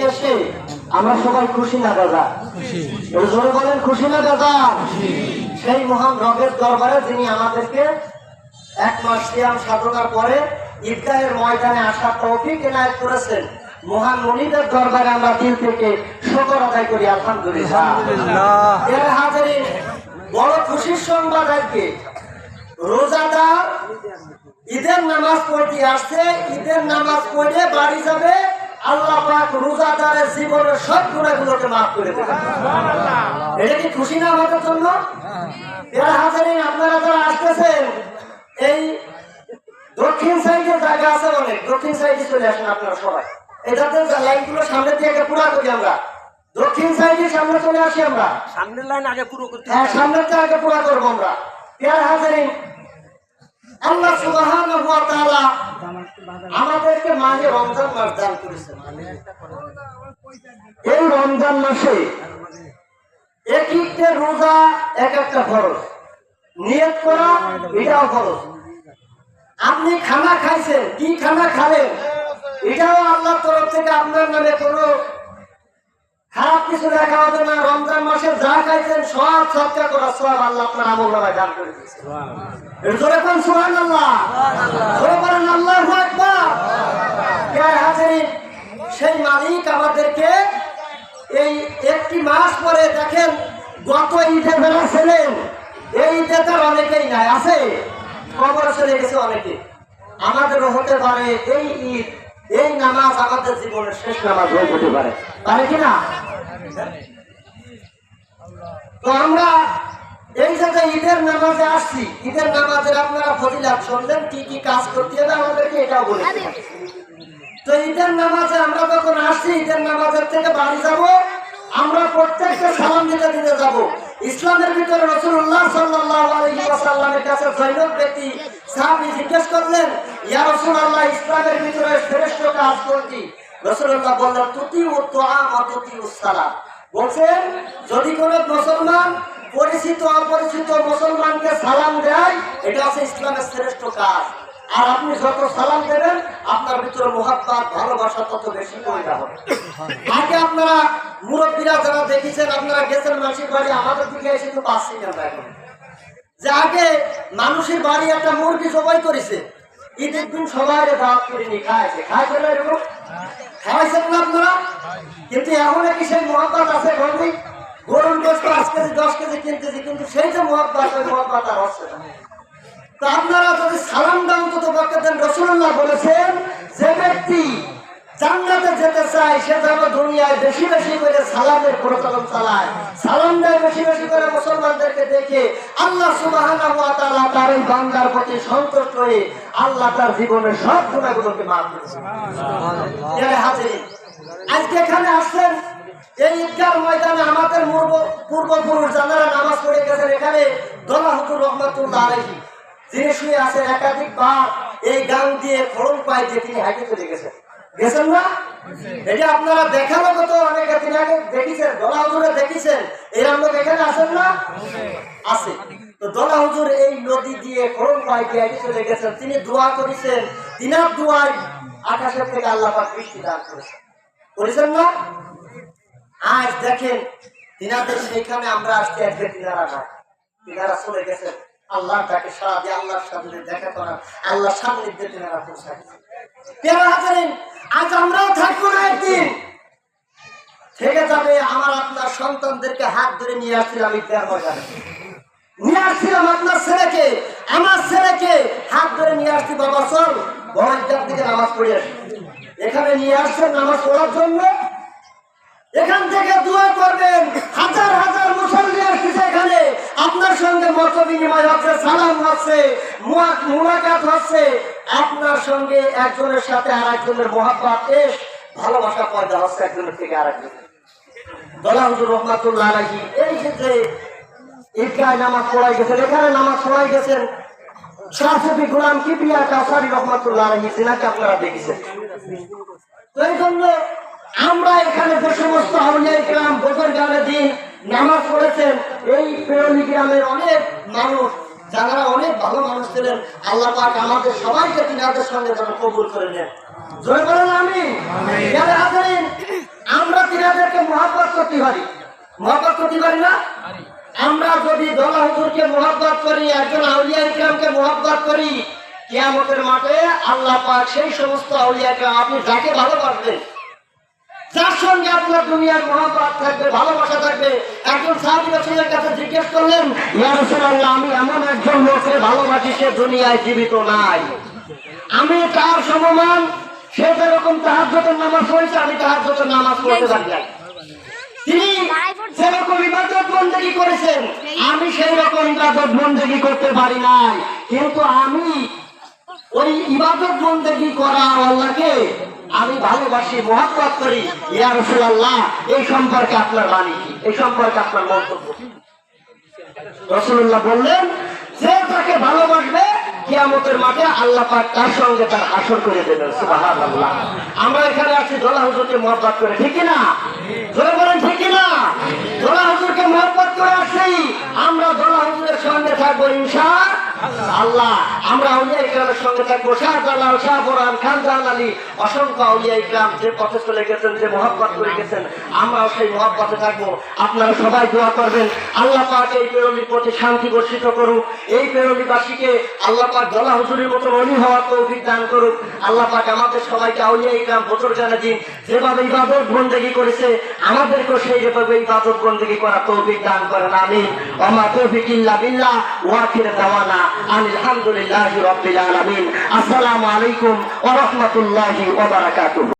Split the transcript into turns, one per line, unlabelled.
এসে আমরা সবাই খুশি না দাদা? জোরে বলেন খুশি না দাদা? সেই মহান রবের দরবারে যিনি আমাদেরকে 1 মাস সিয়াম সাধনার পরে ঈদগাহের ময়দানে আসার তৌফিক এনায়েত করেছেন, মহান মুনিদের দরবারে আমরা দিল থেকে শুকর আদায় করি আলহামদুলিল্লাহ। এর হাজারিন বড় খুশির সংবাদ আজকে রোজাদার ঈদের নামাজ পড়তে আসছে, ঈদের নামাজ পড়ে বাড়ি যাবে, আল্লাহ পাক রোজাদারের জীবনের সব গুনাহগুলোকে মাফ করে দেবেন। এটা কি খুশি না আমাদের জন্য? এর হাজারিন আপনারা যারা আসতেছেন এই দক্ষিণ সাইডে জায়গা আছে অনেক, দক্ষিণ সাইডে চলে আসেন আপনারা সবাই। এটাতে লাইনগুলো সামনে থেকে পুরো করি আমরা, দক্ষিণ সাইডে সামনে চলে আসি আমরা,
সামনের লাইন আগে পুরো করতে
হ্যাঁ সামনেরটা আগে পুরো করবো আমরা। এর হাজারিন আল্লাহ সুবহানাহু ওয়া তাআলা আমাদেরকে মাহে রমজান মাস দান করেছেন। এই রমজান মাসে এক একটা রোজা এক একটা ফরজ, নিয়ত করা এটাও ফরজ। আপনি খানা খাইছেন, কি খানা খাবেন এটাও আল্লাহর তরফ থেকে আপনার নামে কোনো খারাপ কিছু লেখা হবে না। রমজান মাসে যা খাইছেন সব সৎকার করা সব আল্লাহ আপনার আমলনামায় দান করে দিয়েছে। জোরে কোন সুবহানাল্লাহ, জোরে বলেন আল্লাহু আকবার। কে হাজির সেই মালিক আমাদেরকে এই একটি মাস পরে দেখেন, গত ঈদে যারা ছিলেন এই ঈদে তার অনেকেই নাই, আছে কবরে চলে গেছে অনেকে। আমাদেরও হতে পারে এই ঈদ, এই নামাজ আমাদের জীবনের শেষ নামাজ হয়ে যেতে পারে, পারে কিনা? তো আমরা এই জায়গায় ঈদের নামাজে আসছি, ঈদের নামাজের আপনারা ফজিলাত শুনলেন, কি কি কাজ করতে হবে আমাদেরকে এটাও বলেছি। তো ঈদের নামাজে আমরা যখন আসছি, ঈদের নামাজের থেকে বাড়ি যাব, আমরা প্রত্যেকটা সালাম দিতে দিতে যাব। ইসলামের ভিতরে রাসূলুল্লাহ সাল্লাল্লাহু আলাইহি ওয়াসাল্লামের কাছে জৈনব ব্যক্তি সাহাবী জিজ্ঞেস করলেন, ইয়া রাসূলুল্লাহ, ইসলামের ভিতরে শ্রেষ্ঠ কাজ কোনটি? রাসূলুল্লাহ বললেন, তুতি ও তুআম ও তুতি উস সালাম। বলছেন যদি কোন মুসলমান পরিচিত অপরিচিত মুসলমানকে সালাম দেয়, এটা হচ্ছে ইসলামের শ্রেষ্ঠ কাজ। আর আপনি যত সালাম দেবেন আপনার ভিতরে মুহাব্বত ভালোবাসা তত বেশি পয়দা হবে। আগে আপনারা মুরব্বীরা যারা দেখেছেন, আপনারা গেছেন মানুষের বাড়ি, আমাদের দিকে এসে তো পাচ্ছি না এখন, যে আগে মানুষের বাড়ি একটা মুরগি জবাই করেছে, ঈদের দিন সবাই দাওয়াত করে নিয়ে খাইছে, খাইছে না এরকম খাইছেন না আপনারা? কিন্তু এখন কি সেই মুহাব্বত আছে? বন্ধু গরুর গোশত 5 কেজি 10 কেজি কিনতেছি, কিন্তু সেই যে মুহাব্বত, ওই মুহাব্বত আর হচ্ছে না। তো আপনারা যদি সালাম দাও তো বলতে দেন, রাসূলুল্লাহ বলেছেন যে ব্যক্তি জান্নাতে যেতে চায় সে যেন দুনিয়ায় বেশি বেশি করে সালামের প্রচলন চালায়, সালাম দেয় বেশি বেশি করে মুসলমানদেরকে দেখে। আল্লাহ সুবহানাহু ওয়া তাআলা তার এই বান্দার প্রতি সন্তুষ্ট হয়ে আল্লাহ তার জীবনের সব গুনাহগুলোকে মাফ করে দেন। সুবহানাল্লাহ। হাজির আজকে এখানে আসছেন এই ঈদগাহ ময়দানে, আমাদের পূর্বপুরুষ যারা নামাজ পড়ে গেছেন, এখানে দলা হুজুর রহমাতুল্লাহ আলাইহি যিনি শুয়ে আছেন, একাধিকবার এই গান দিয়ে খড়ম পায়ে দিয়ে তিনি হাঁটে চলে গেছেন, গেছেন না? এটা আপনারা দেখানো কত অনেক দিন আগে দেখেছেন, দলা হুজুরে দেখেছেন, এরা লোক এখানে আসেন না? আছে। তো দলা হুজুর এই নদী দিয়ে খড়ম পায়ে দিয়ে হাঁটে চলে গেছেন, তিনি দোয়া করেছেন, তিনার দোয়ায় আকাশের থেকে আল্লাহ পাক বৃষ্টি দান করেছেন, করেছেন না? আজ দেখেন তিনাদের সেখানে আমরা আসছি, আজকে তিনারা না, তিনারা চলে গেছেন। আল্লাহ তাকে সারা দিয়ে আল্লাহর সাথে দেখা করা, আল্লাহ সান্নিধ্যে তিনারা পৌঁছাচ্ছে। আজ আমরাও থাকবো না, একদিন থেকে যাবে। আমার আপনার সন্তানদেরকে হাত ধরে নিয়ে আসছিলাম ঈদগাহ ময়দানে, নিয়ে আসছিলাম আপনার ছেলেকে, আমার ছেলেকে হাত ধরে নিয়ে আসছি, বাবা চল বড় ঈদগাহ থেকে নামাজ পড়ে আসি। এখানে নিয়ে আসছেন নামাজ পড়ার জন্য, এখান থেকে দোয়া করবেন। হাজার হাজার মুসল্লি আসছে, এখানে আপনার সঙ্গে মত বিনিময় হচ্ছে, সালাম হচ্ছে, মুলাকাত হচ্ছে, আপনার সঙ্গে একজনের সাথে আর একজনের মুহাব্বত, ভালোবাসা পয়দা হচ্ছে একজনের থেকে আরেকজন। দলা হুজুর রহমাতুল্লাহ আলাইহি এই যে ঈদগাহ নামাজ পড়াই গেছেন, এখানে নামাজ পড়াই গেছেন শাহসুফি গোলাম কিবরিয়া কাউসারী রহমাতুল্লাহ আলাইহি, যিনাকে আপনারা দেখেছেন। তো এই জন্য আমরা এখানে যে সমস্ত আউলিয়া কিরাম বজরগানের দিন নামাজ পড়েছেন, এই পেরোলি গ্রামের অনেক মানুষ যারা অনেক ভালো মানুষ ছিলেন, আল্লাহ পাক আমাদের সবাইকে তিনাদের সঙ্গে যেন কবুল করে নেন। জয় বলেন আমিন। বুঝতে পারি না? আমরা যদি দোলা হুজুরকে মোহাব্বত করি, একজন আউলিয়া ইকরামকে মোহাব্বত করি, কিয়ামতের মাঠে আল্লাহ পাক সেই সমস্ত আউলিয়া ইকরাম, আপনি যাকে ভালোবাসবেন, যার সঙ্গে আপনার দুনিয়ার মহাব্বত থাকবে, ভালোবাসা থাকবে। একজন সাহাবী রাসূলের কাছে জিজ্ঞেস করলেন, ইয়া রাসূলুল্লাহ, আমি এমন একজন লোককে ভালোবাসি, সে দুনিয়ায় জীবিত নাই, আমি তার সমমান, সে যেরকম তাহাজ্জুদের নামাজ পড়েছে, আমি তাহাজ্জুদের নামাজ পড়তে পারি না। তিনি যেরকম ইবাদত বন্দেগী করেছেন, আমি সেই রকম ইবাদত বন্দেগী করতে পারি নাই, কিন্তু আমি ওই ইবাদত বন্দেগী করা আল্লাহকে আমি ভালোবাসি, মহব্বত করি। ইয়া রাসূলুল্লাহ, এই সম্পর্কে আপনার বাণী কি? এই সম্পর্কে আপনার মন্তব্য কি? রাসূলুল্লাহ বললেন, যে তাকে ভালোবাসবে কিয়ামতের মাঠে আল্লাহ পাক তার সঙ্গে তার হাসর করে দেবেন। সুবহানাল্লাহ। আমরা এখানে আছি দোলা হুজুরকে মহব্বত করে, ঠিক কি না? জোরে বলেন, ঠিক কি না? দোলা হুজুরকে মহব্বত করে আসছি, আমরা দোলা হুজুরের সঙ্গে থাকবো ইনশাআল্লাহ। আমরা আউলিয়া ইকরামের সঙ্গে থাকবো, শাহজালাল, শাহ বোরহান, খান জাহান আলী, অসংখ্য আউলিয়া ইকরাম যে পথে চলে গেছেন, যে মহব্বত করে গেছেন, আমরাও সেই মহব্বতে থাকবো। আপনারা সবাই দোয়া করবেন, আল্লাহ পাক এই পেরোলির প্রতি শান্তি বর্ষিত করুক, এই পেরোলিবাসীকে আল্লাহ পাক দোলা হুজুরের মতো অলি হওয়ার তৌফিক দান করুক। আল্লাহ পাক আমাদের সবাইকে আউলিয়া ইকরাম বুজুর্গানে দিন যেভাবে ইবাদত বন্দেগী করেছে, আমাদেরকেও সেইভাবে ইবাদত বন্দেগী করা তৌফিক দান করেন। আমিন। ওয়া মা তৌফিক ইল্লা বিল্লাহ ওয়া আখিরু দাওয়ানা আলহামদুলিল্লাহি রাব্বিল আলামিন। আসসালামু আলাইকুম ওয়া রাহমাতুল্লাহি ওয়া বারাকাতুহু।